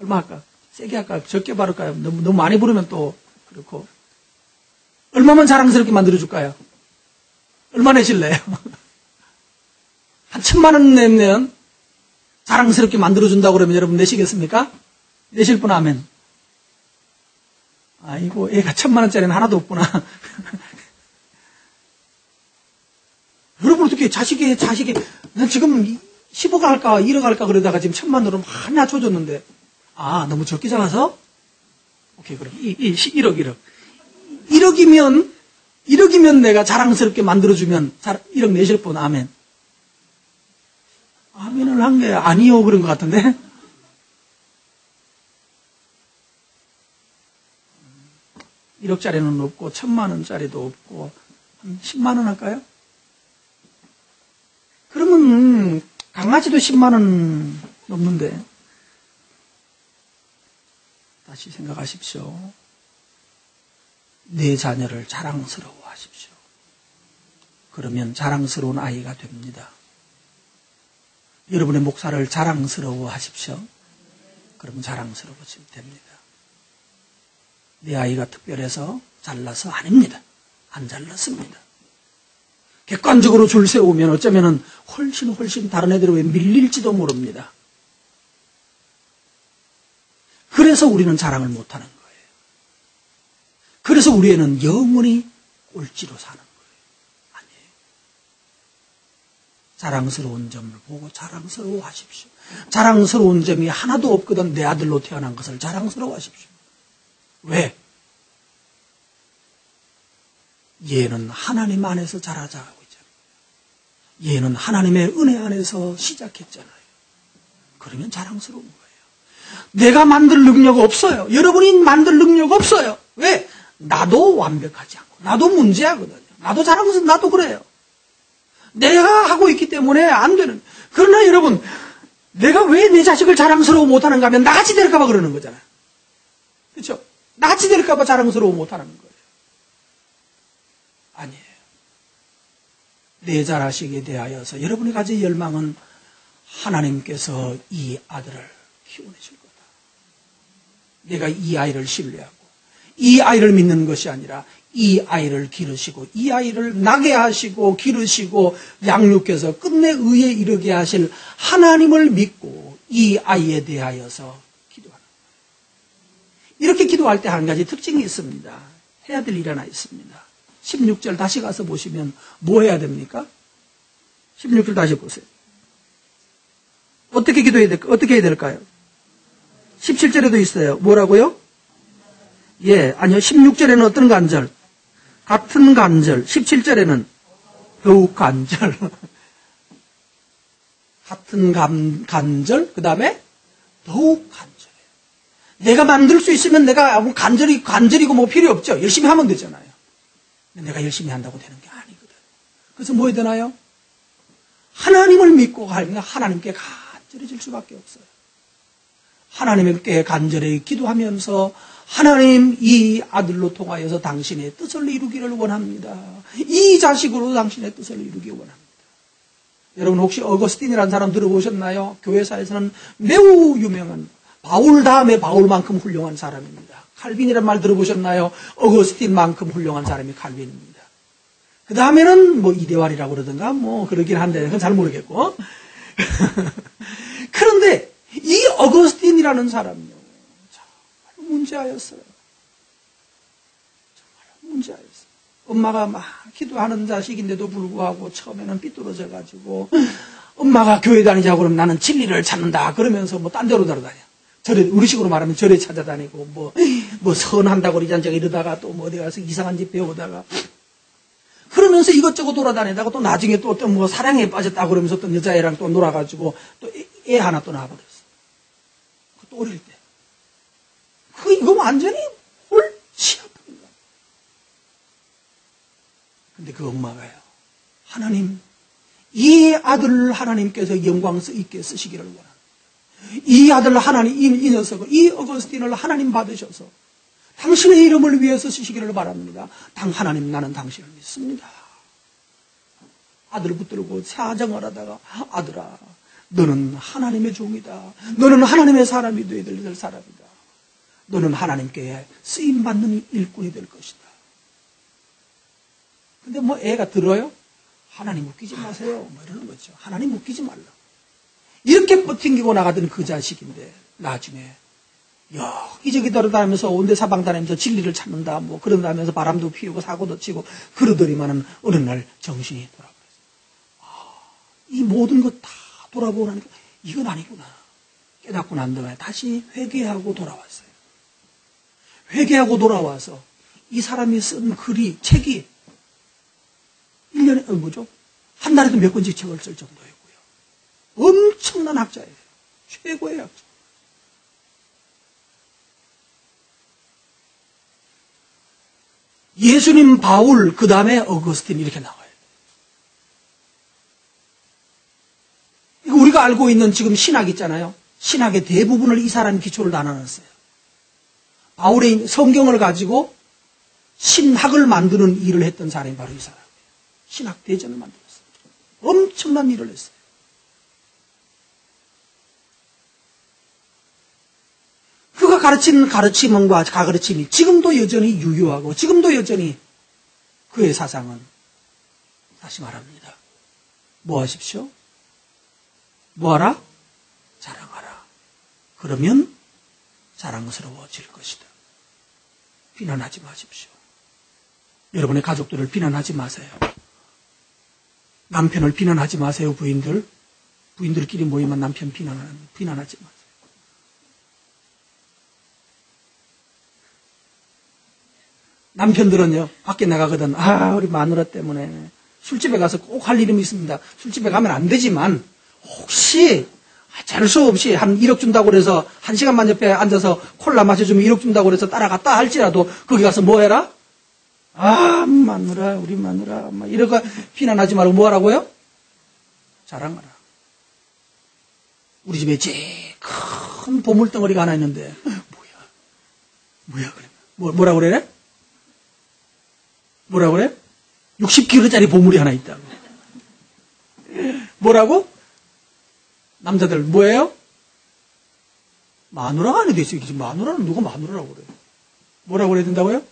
얼마 할까? 세게 할까요? 적게 바를까요? 너무 많이 부르면 또 그렇고. 얼마만 자랑스럽게 만들어줄까요? 얼마 내실래요? 한 1,000만 원 내면 자랑스럽게 만들어준다고 그러면 여러분 내시겠습니까? 내실 분 하면. 아이고, 애가 1,000만 원짜리는 하나도 없구나. 여러분 어떻게 자식이, 난 지금 10억 할까, 1억 할까 그러다가 지금 1,000만 원으로 하나 줘줬는데, 너무 적게 잡아서? 오케이, 그럼 1억. 1억이면 내가 자랑스럽게 만들어주면 1억 내실 분, 아멘. 아멘을 한 게 아니요, 그런 것 같은데? (1억짜리는) 없고 1,000만 원짜리도 없고 한 10만 원 할까요? 그러면 강아지도 10만 원 넘는데 다시 생각하십시오. 내 자녀를 자랑스러워하십시오. 그러면 자랑스러운 아이가 됩니다. 여러분의 목사를 자랑스러워하십시오. 그러면 자랑스러워지면 됩니다. 내 아이가 특별해서 잘나서 아닙니다. 안 잘났습니다. 객관적으로 줄 세우면 어쩌면 훨씬 다른 애들에 밀릴지도 모릅니다. 그래서 우리는 자랑을 못하는 거예요. 그래서 우리 애는 영원히 꼴찌로 사는 거예요. 아니에요. 자랑스러운 점을 보고 자랑스러워하십시오. 자랑스러운 점이 하나도 없거든 내 아들로 태어난 것을 자랑스러워하십시오. 왜? 얘는 하나님 안에서 자라자고 있잖아요. 얘는 하나님의 은혜 안에서 시작했잖아요. 그러면 자랑스러운 거예요. 내가 만들 능력 없어요. 여러분이 만들 능력 없어요. 왜? 나도 완벽하지 않고 나도 문제하거든요. 나도 자랑스러워 나도 그래요. 내가 하고 있기 때문에 안 되는. 그러나 여러분 내가 왜 내 자식을 자랑스러워 못하는가 하면 나같이 될까 봐 그러는 거잖아요. 그렇죠? 나같이 될까 봐 자랑스러워 못하는 거예요. 아니에요. 내 자식에 대하여서 여러분이 가진 열망은 하나님께서 이 아들을 키워내실 거다. 내가 이 아이를 신뢰하고 이 아이를 믿는 것이 아니라 이 아이를 기르시고 이 아이를 나게 하시고 기르시고 양육해서 끝내 의에 이르게 하실 하나님을 믿고 이 아이에 대하여서 기도하는 거예요. 이렇게 기도할 때 한 가지 특징이 있습니다. 해야 될 일 하나 있습니다. 16절 다시 가서 보시면 뭐 해야 됩니까? 16절 다시 보세요. 어떻게 기도해야 될까? 어떻게 해야 될까요? 17절에도 있어요. 뭐라고요? 아니요. 16절에는 어떤 간절? 같은 간절. 17절에는 더욱 간절. 같은 간절, 그 다음에 더욱 간절해요. 내가 만들 수 있으면 내가 간절이고 뭐 필요 없죠. 열심히 하면 되잖아요. 내가 열심히 한다고 되는 게 아니거든. 그래서 뭐 해야 되나요? 하나님을 믿고 가면 하나님께 간절해질 수밖에 없어요. 하나님께 간절히 기도하면서 하나님 이 아들로 통하여서 당신의 뜻을 이루기를 원합니다. 이 자식으로 당신의 뜻을 이루기 원합니다. 여러분 혹시 어거스틴이라는 사람 들어보셨나요? 교회사에서는 매우 유명한 바울 다음에 바울만큼 훌륭한 사람입니다. 칼빈이라는 말 들어보셨나요? 어거스틴만큼 훌륭한 사람이 칼빈입니다. 그 다음에는 뭐 이대활이라고 그러던가 뭐 그러긴 한데 그건 잘 모르겠고 그런데 이 어거스틴이라는 사람요 정말 문제하였어요. 정말 문제하였어요. 엄마가 막 기도하는 자식인데도 불구하고 처음에는 삐뚤어져 가지고 엄마가 교회 다니자고 그러면 나는 진리를 찾는다 그러면서 뭐 딴 데로 돌아다녀. 절에 우리식으로 말하면 절에 찾아다니고 뭐 선한다고 이런저런 이러다가 또 뭐 어디 가서 이상한 집 배우다가 그러면서 이것저것 돌아다니다가 또 나중에 또 어떤 뭐 사랑에 빠졌다 그러면서 또 여자애랑 또 놀아가지고 또 애 하나 또 낳아버렸어. 또 어릴 때. 이거 완전히 근데 그 엄마가요, 하나님, 이 아들을 하나님께서 영광 있게 쓰시기를 원합니다. 이 아들 하나님, 이 녀석을, 이 어거스틴을 하나님 받으셔서 당신의 이름을 위해서 쓰시기를 바랍니다. 하나님, 나는 당신을 믿습니다. 아들을 붙들고 사정을 하다가, 아들아, 너는 하나님의 종이다. 너는 하나님의 사람이 되어야 될 사람이다. 너는 하나님께 쓰임받는 일꾼이 될 것이다. 근데 뭐 애가 들어요? 하나님 웃기지 마세요. 뭐 이러는 거죠. 하나님 웃기지 말라. 이렇게 버팅기고 나가던 그 자식인데, 나중에, 여기저기 돌아다니면서 온데 사방다니면서 진리를 찾는다, 뭐, 그런다면서 바람도 피우고 사고도 치고, 그러더니만은 어느 날 정신이 돌아버렸어요. 이 모든 것 다 돌아보고 나니까, 이건 아니구나. 깨닫고 난 다음에 다시 회개하고 돌아왔어요. 회개하고 돌아와서, 이 사람이 쓴 글이, 책이, 1년에, 한 달에도 몇 권씩 책을 쓸 정도였고요. 엄청난 학자예요. 최고의 학자. 예수님, 바울, 그 다음에 어거스틴 이렇게 나와요. 이거 우리가 알고 있는 지금 신학 있잖아요. 신학의 대부분을 이 사람이 기초를 다 나눴어요. 바울의 성경을 가지고 신학을 만드는 일을 했던 사람이 바로 이 사람이에요. 신학 대전을 만들었어요. 엄청난 일을 했어요. 그가 가르친 가르침과 가르침이 지금도 여전히 유효하고 지금도 여전히 그의 사상은 다시 말합니다. 뭐 하십시오? 뭐하라? 자랑하라. 그러면 자랑스러워질 것이다. 비난하지 마십시오. 여러분의 가족들을 비난하지 마세요. 남편을 비난하지 마세요, 부인들. 부인들끼리 모이면 남편 비난하지 마세요. 남편들은요, 밖에 나가거든, 우리 마누라 때문에 술집에 가서 꼭 할 일이 있습니다. 술집에 가면 안 되지만, 혹시, 잘 수 없이 한 1억 준다고 그래서 1시간만 옆에 앉아서 콜라 마셔주면 1억 준다고 그래서 따라갔다 할지라도, 거기 가서 뭐 해라? 마누라, 우리 마누라, 이러고 비난하지 말고 뭐 하라고요? 자랑하라. 우리 집에 제일 큰 보물덩어리가 하나 있는데, 뭐야, 그래. 뭐라 그래? 뭐라 그래? 60kg짜리 보물이 하나 있다고. 뭐라고? 남자들 뭐예요? 마누라가 아니도 있어요. 마누라는 누가 마누라라고 그래요? 뭐라고 그래야 된다고요?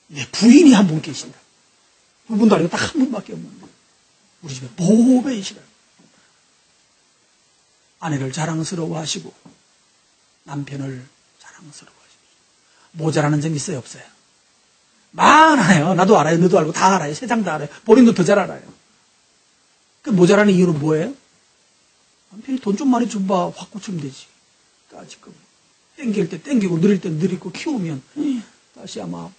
내 부인이 한 분 계신다. 그분도 아니고 딱 한 분밖에 없는데. 우리 집에 보배이시라. 아내를 자랑스러워하시고 남편을 자랑스러워하시고. 모자라는 점 있어요, 없어요? 많아요. 나도 알아요. 너도 알고 다 알아요. 세상 다 알아요. 본인도 더 잘 알아요. 그 모자라는 이유는 뭐예요? 남편이 돈 좀 많이 줘봐. 확 고치면 되지. 까짓거. 땡길 때 땡기고 느릴 때 느리고 키우면 다시 아마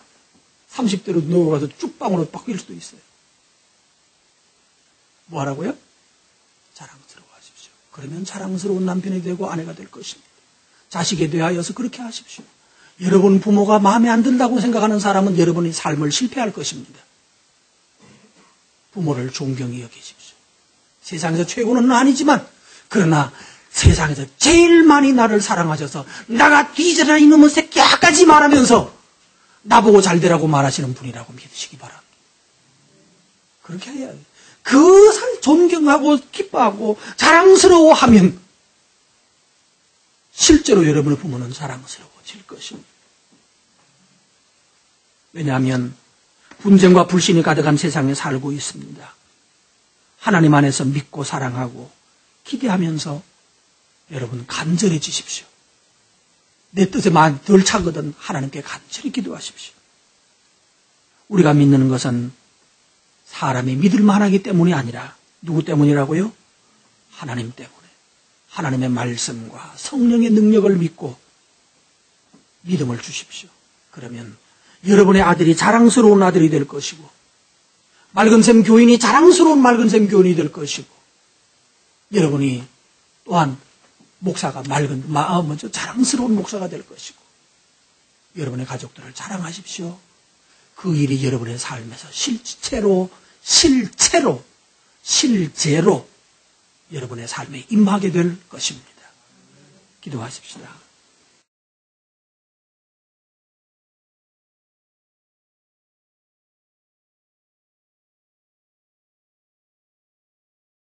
30대로 넘어가서 쭉방으로 바뀔 수도 있어요. 뭐 하라고요? 자랑스러워하십시오. 그러면 자랑스러운 남편이 되고 아내가 될 것입니다. 자식에 대하여서 그렇게 하십시오. 여러분 부모가 마음에 안 든다고 생각하는 사람은 여러분의 삶을 실패할 것입니다. 부모를 존경히 여기십시오. 세상에서 최고는 아니지만 그러나 세상에서 제일 많이 나를 사랑하셔서 나가 뒤져라 이놈의 새끼야까지 말하면서 나보고 잘 되라고 말하시는 분이라고 믿으시기 바랍니다. 그렇게 해야 해요. 그 살 존경하고 기뻐하고 자랑스러워하면 실제로 여러분의 부모는 자랑스러워질 것입니다. 왜냐하면 분쟁과 불신이 가득한 세상에 살고 있습니다. 하나님 안에서 믿고 사랑하고 기대하면서 여러분 간절해지십시오. 내 뜻에 덜 차거든 하나님께 간절히 기도하십시오. 우리가 믿는 것은 사람이 믿을 만하기 때문이 아니라 누구 때문이라고요? 하나님 때문에. 하나님의 말씀과 성령의 능력을 믿고 믿음을 주십시오. 그러면 여러분의 아들이 자랑스러운 아들이 될 것이고 맑은샘 교인이 자랑스러운 맑은샘 교인이 될 것이고 여러분이 또한 목사가 자랑스러운 목사가 될 것이고 여러분의 가족들을 자랑하십시오. 그 일이 여러분의 삶에서 실제로 여러분의 삶에 임하게 될 것입니다. 기도하십시다.